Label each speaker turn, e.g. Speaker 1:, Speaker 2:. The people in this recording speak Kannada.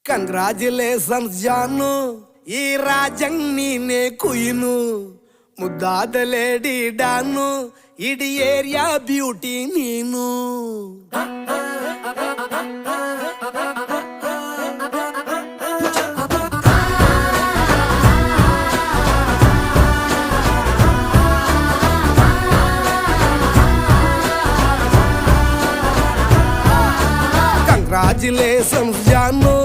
Speaker 1: ಕಂಗ್ರಾಚುಲೇಷನ್ಸ್ ಜಾನು, ಈ ರಾಜಂಗ್ ನೀನೆ ಕುಯ್ನು, ಮುದ್ದಾದ ಲೇಡಿ ಡಾನು, ಇಡೀ ಏರಿಯಾ ಬ್ಯೂಟಿ ನೀನು. ಕಂಗ್ರಾಚುಲೇಷನ್ಸ್ ಜಾನು,